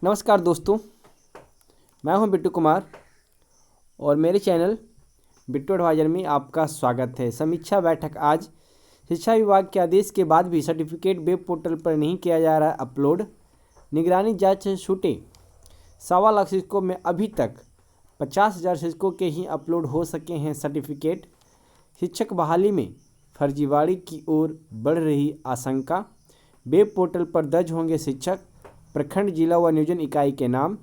नमस्कार दोस्तों, मैं हूं बिट्टू कुमार और मेरे चैनल बिट्टू एडवाइजर में आपका स्वागत है। समीक्षा बैठक आज शिक्षा विभाग के आदेश के बाद भी सर्टिफिकेट वेब पोर्टल पर नहीं किया जा रहा है अपलोड। निगरानी जांच से छूटे 1.25 लाख शिक्षकों में अभी तक 50,000 शिक्षकों के ही अपलोड हो सके हैं सर्टिफिकेट। शिक्षक बहाली में फर्जीवाड़े की ओर बढ़ रही आशंका। वेब पोर्टल पर दर्ज होंगे शिक्षक, प्रखंड, जिला व नियोजन इकाई के नाम।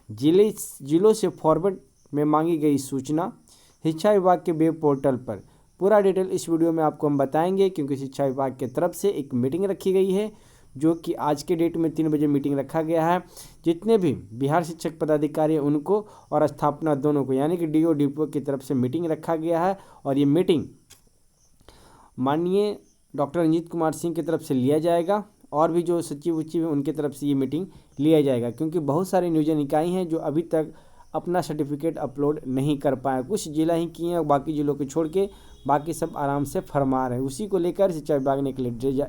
जिलों से फॉर्मेट में मांगी गई सूचना शिक्षा विभाग के वेब पोर्टल पर। पूरा डिटेल इस वीडियो में आपको हम बताएंगे, क्योंकि शिक्षा विभाग की तरफ से एक मीटिंग रखी गई है, जो कि आज के डेट में 3 बजे मीटिंग रखा गया है। जितने भी बिहार शिक्षक पदाधिकारी हैं उनको और स्थापना दोनों को, यानी कि डीओ डीपीओ की तरफ से मीटिंग रखा गया है। और ये मीटिंग माननीय डॉक्टर रंजीत कुमार सिंह की तरफ से लिया जाएगा और भी जो सचिव उचिव हैं उनके तरफ से ये मीटिंग लिया जाएगा, क्योंकि बहुत सारी नियोजन इकाई हैं जो अभी तक अपना सर्टिफिकेट अपलोड नहीं कर पाए। कुछ जिला ही किए हैं, बाकी जिलों को छोड़ के बाकी सब आराम से फरमा रहे हैं। उसी को लेकर शिक्षा विभाग ने एक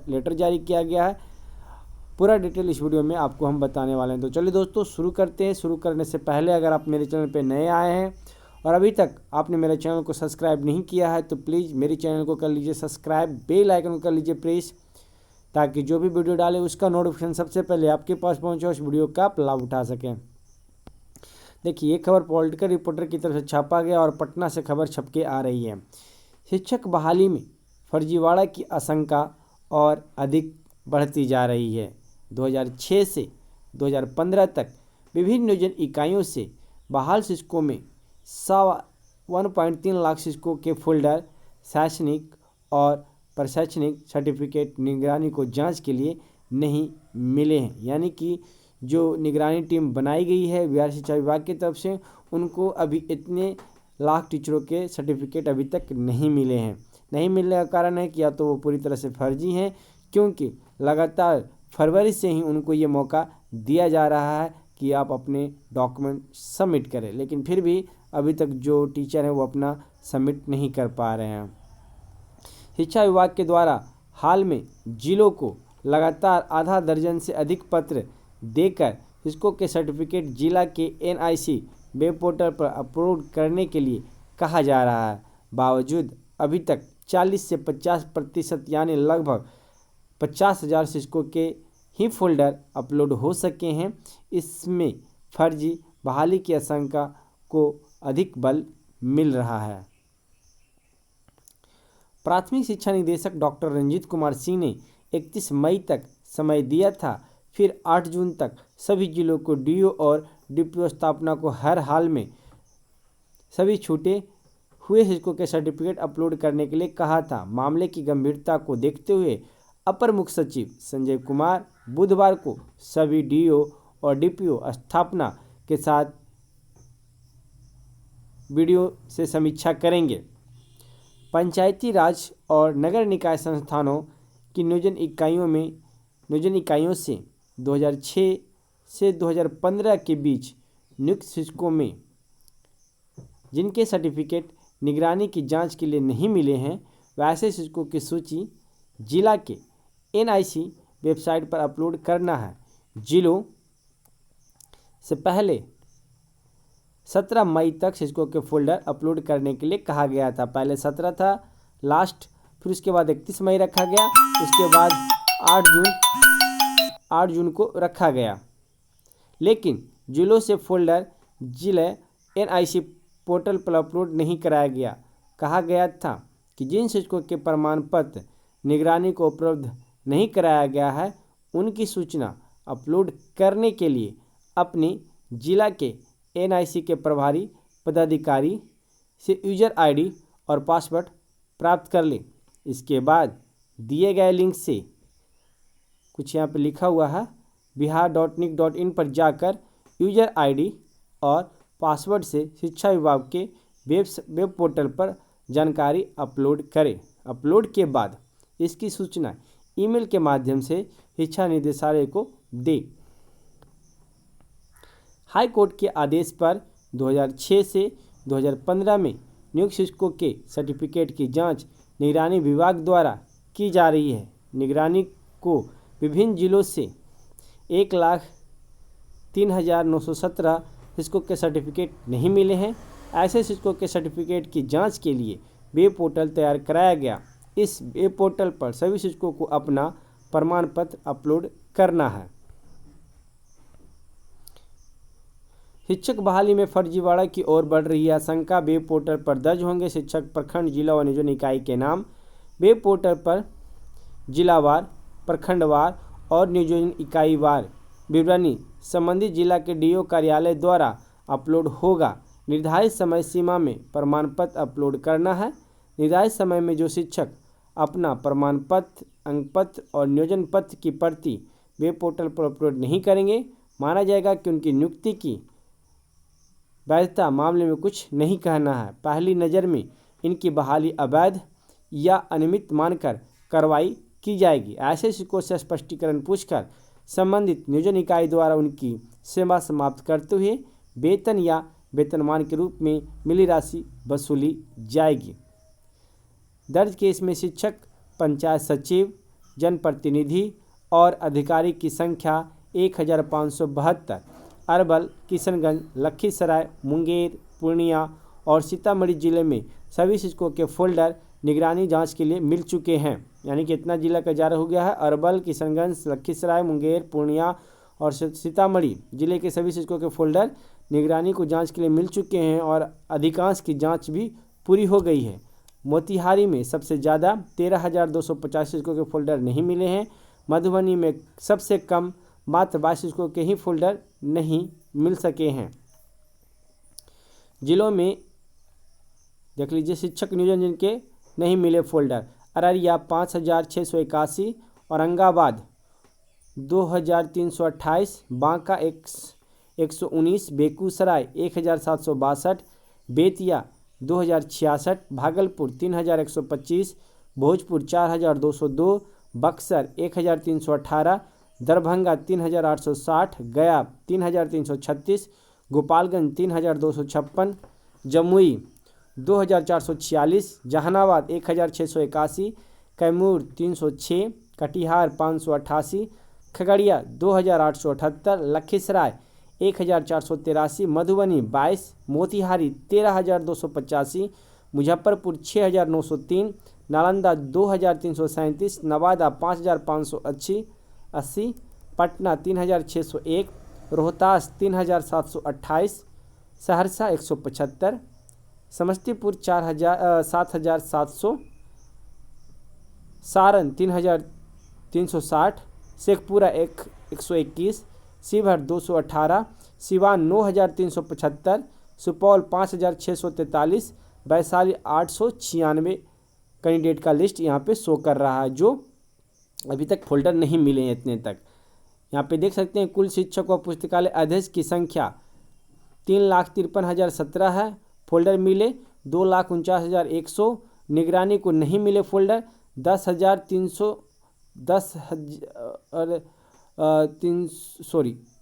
लेटर जारी किया गया है। पूरा डिटेल इस वीडियो में आपको हम बताने वाले हैं। तो चलिए दोस्तों शुरू करते हैं। शुरू करने से पहले अगर आप मेरे चैनल पर नए आए हैं और अभी तक आपने मेरे चैनल को सब्सक्राइब नहीं किया है तो प्लीज़ मेरे चैनल को कर लीजिए सब्सक्राइब, बेल आइकन को कर लीजिए प्रेस, ताकि जो भी वीडियो डाले उसका नोटिफिकेशन सबसे पहले आपके पास पहुंचे, उस वीडियो का आप लाभ उठा सकें। देखिए, ये खबर पॉलिटिकल रिपोर्टर की तरफ से छापा गया और पटना से खबर छपके आ रही है। शिक्षक बहाली में फर्जीवाड़ा की आशंका और अधिक बढ़ती जा रही है। 2006 से 2015 तक विभिन्न नियोजन इकाइयों से बहाल शिक्षकों में 1.3 लाख शिक्षकों के फोल्डर शैक्षणिक और प्रशैक्षणिक सर्टिफिकेट निगरानी को जांच के लिए नहीं मिले हैं। यानी कि जो निगरानी टीम बनाई गई है बिहार शिक्षा विभाग की तरफ से, उनको अभी इतने लाख टीचरों के सर्टिफिकेट अभी तक नहीं मिले हैं। नहीं मिलने का कारण है कि या तो वो पूरी तरह से फर्जी हैं, क्योंकि लगातार फरवरी से ही उनको ये मौका दिया जा रहा है कि आप अपने डॉक्यूमेंट सबमिट करें, लेकिन फिर भी अभी तक जो टीचर हैं वो अपना सबमिट नहीं कर पा रहे हैं। शिक्षा विभाग के द्वारा हाल में जिलों को लगातार आधा दर्जन से अधिक पत्र देकर शिक्षकों के सर्टिफिकेट जिला के एनआईसी वेब पोर्टल पर अपलोड करने के लिए कहा जा रहा है। बावजूद अभी तक 40 से 50% यानी लगभग 50,000 शिक्षकों के ही फोल्डर अपलोड हो सके हैं। इसमें फर्जी बहाली की आशंका को अधिक बल मिल रहा है। प्राथमिक शिक्षा निदेशक डॉक्टर रंजीत कुमार सिंह ने 31 मई तक समय दिया था, फिर 8 जून तक सभी जिलों को डीओ और डीपीओ स्थापना को हर हाल में सभी छूटे हुए शिक्षकों के सर्टिफिकेट अपलोड करने के लिए कहा था। मामले की गंभीरता को देखते हुए अपर मुख्य सचिव संजय कुमार बुधवार को सभी डीओ और डीपीओ स्थापना के साथ वीडियो से समीक्षा करेंगे। पंचायती राज और नगर निकाय संस्थानों की नियोजन इकाइयों से 2006 से 2015 के बीच नियुक्त शिक्षकों में जिनके सर्टिफिकेट निगरानी की जांच के लिए नहीं मिले हैं, वैसे शिक्षकों की सूची जिला के एनआईसी वेबसाइट पर अपलोड करना है। जिलों से पहले 17 मई तक शिक्षकों के फोल्डर अपलोड करने के लिए कहा गया था। पहले 17 था लास्ट, फिर उसके बाद 31 मई रखा गया, उसके बाद 8 जून को रखा गया। लेकिन जिलों से फोल्डर जिले एनआईसी पोर्टल पर अपलोड नहीं कराया गया। कहा गया था कि जिन शिक्षकों के प्रमाण पत्र निगरानी को उपलब्ध नहीं कराया गया है, उनकी सूचना अपलोड करने के लिए अपने जिला के एनआईसी के प्रभारी पदाधिकारी से यूजर आईडी और पासवर्ड प्राप्त कर लें। इसके बाद दिए गए लिंक से, कुछ यहाँ पे लिखा हुआ है, bihar.nic.in पर जाकर यूजर आईडी और पासवर्ड से शिक्षा विभाग के वेब पोर्टल पर जानकारी अपलोड करें। अपलोड के बाद इसकी सूचना ईमेल के माध्यम से शिक्षा निदेशालय को दें। हाई कोर्ट के आदेश पर 2006 से 2015 में नियुक्त शिक्षकों के सर्टिफिकेट की जांच निगरानी विभाग द्वारा की जा रही है। निगरानी को विभिन्न जिलों से 1 लाख 3,917 शिक्षकों के सर्टिफिकेट नहीं मिले हैं। ऐसे शिक्षकों के सर्टिफिकेट की जांच के लिए वेब पोर्टल तैयार कराया गया। इस वेब पोर्टल पर सभी शिक्षकों को अपना प्रमाण पत्र अपलोड करना है। शिक्षक बहाली में फर्जीवाड़ा की ओर बढ़ रही है आशंका। वेब पोर्टल पर दर्ज होंगे शिक्षक प्रखंड, जिला व नियोजन इकाई के नाम। वेब पोर्टल पर जिलावार, प्रखंडवार और नियोजन इकाई वार विवरणी संबंधित जिला के डीओ कार्यालय द्वारा अपलोड होगा। निर्धारित समय सीमा में प्रमाण पत्र अपलोड करना है। निर्धारित समय में जो शिक्षक अपना प्रमाण पत्र, अंक पत्र और नियोजन पत्र की प्रति वेब पोर्टल पर अपलोड नहीं करेंगे, माना जाएगा कि उनकी नियुक्ति की वैधता मामले में कुछ नहीं कहना है। पहली नज़र में इनकी बहाली अवैध या अनियमित मानकर कार्रवाई की जाएगी। ऐसे शिक्षकों से स्पष्टीकरण पूछकर संबंधित नियोजन इकाई द्वारा उनकी सेवा समाप्त करते हुए वेतन या वेतनमान के रूप में मिली राशि वसूली जाएगी। दर्ज केस में शिक्षक, पंचायत सचिव, जनप्रतिनिधि और अधिकारी की संख्या 1572 अरवल, किशनगंज, लखीसराय, मुंगेर, पूर्णिया और सीतामढ़ी जिले में सभी शिक्षकों के फोल्डर निगरानी जांच के लिए मिल चुके हैं। यानी कि इतना जिला का जारी हो गया है। अरवल, किशनगंज, लखीसराय, मुंगेर, पूर्णिया और सीतामढ़ी जिले के सभी शिक्षकों के फोल्डर निगरानी को जांच के लिए मिल चुके हैं और अधिकांश की जांच भी पूरी हो गई है। मोतिहारी में सबसे ज़्यादा 13,250 शिक्षकों के फोल्डर नहीं मिले हैं। मधुबनी में सबसे कम मात्र 22 शिक्षकों के ही फोल्डर नहीं मिल सके हैं। जिलों में देख लीजिए शिक्षक नियोजन जिनके नहीं मिले फोल्डर: अररिया 5,681, औरंगाबाद 2,328, बांका 119, बेगूसराय 1,762, बेतिया 2,066, भागलपुर 3,125, भोजपुर 4,202, बक्सर 1,318, दरभंगा 3,860, गया 3,336, गोपालगंज 3,256, जमुई 2,446, जहानाबाद 1,681, कैमूर 306, कटिहार 588, खगड़िया 2,878, लखीसराय 1,483, मधुबनी 22, मोतिहारी 13,285, मुजफ्फरपुर 6,903, नालंदा 2,337, नवादा 5,580, पटना 3,601, रोहतास 3,728, सहरसा 175, समस्तीपुर 7,700, सारण 3,360, शेखपुरा 121, शिवहर 218, सिवान 9,375, सुपौल 5,643, वैशाली 896 कैंडिडेट का लिस्ट यहाँ पे शो कर रहा है जो अभी तक फोल्डर नहीं मिले हैं। इतने तक यहाँ पे देख सकते हैं कुल शिक्षक व पुस्तकालय अध्यक्ष की संख्या 3,53,017 है। फोल्डर मिले 2,49,100। निगरानी को नहीं मिले फोल्डर 10,300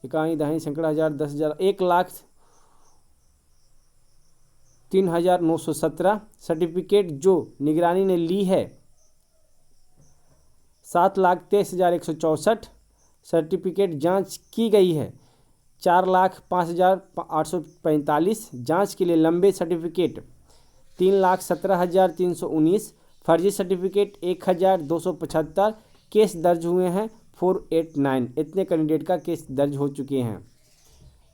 इकाई दहाई सैकड़ा हज़ार 10,000 1,03,917। सर्टिफिकेट जो निगरानी ने ली है 7,23,164। सर्टिफिकेट जांच की गई है 4,05,845। जांच के लिए लंबे सर्टिफिकेट 3,17,319। फर्जी सर्टिफिकेट 1,275। केस दर्ज हुए हैं 489। इतने कैंडिडेट का केस दर्ज हो चुके हैं।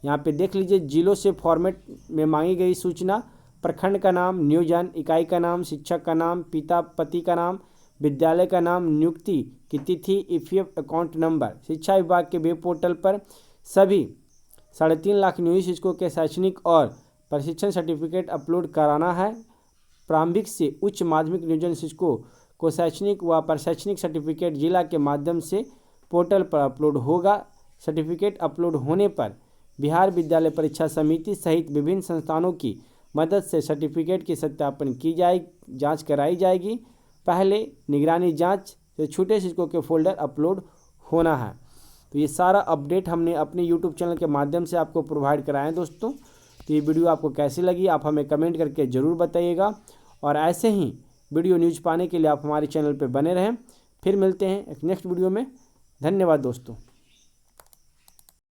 यहाँ पे देख लीजिए जिलों से फॉर्मेट में मांगी गई सूचना: प्रखंड का नाम, नियोजन इकाई का नाम, शिक्षक का नाम, पिता पति का नाम, विद्यालय का नाम, नियुक्ति की तिथि, ईपीएफ अकाउंट नंबर। शिक्षा विभाग के वेब पोर्टल पर सभी 3.5 लाख नियोजित शिक्षकों के शैक्षणिक और प्रशिक्षण सर्टिफिकेट अपलोड कराना है। प्रारंभिक से उच्च माध्यमिक नियोजन शिक्षकों को शैक्षणिक व प्रशैक्षणिक सर्टिफिकेट जिला के माध्यम से पोर्टल पर अपलोड होगा। सर्टिफिकेट अपलोड होने पर बिहार विद्यालय परीक्षा समिति सहित विभिन्न संस्थानों की मदद से सर्टिफिकेट की सत्यापन की जांच कराई जाएगी। पहले निगरानी जांच से छूटे शिक्षकों के फोल्डर अपलोड होना है। तो ये सारा अपडेट हमने अपने यूट्यूब चैनल के माध्यम से आपको प्रोवाइड कराए हैं दोस्तों। तो ये वीडियो आपको कैसी लगी आप हमें कमेंट करके ज़रूर बताइएगा और ऐसे ही वीडियो न्यूज़ पाने के लिए आप हमारे चैनल पर बने रहें। फिर मिलते हैं एक नेक्स्ट वीडियो में। धन्यवाद दोस्तों।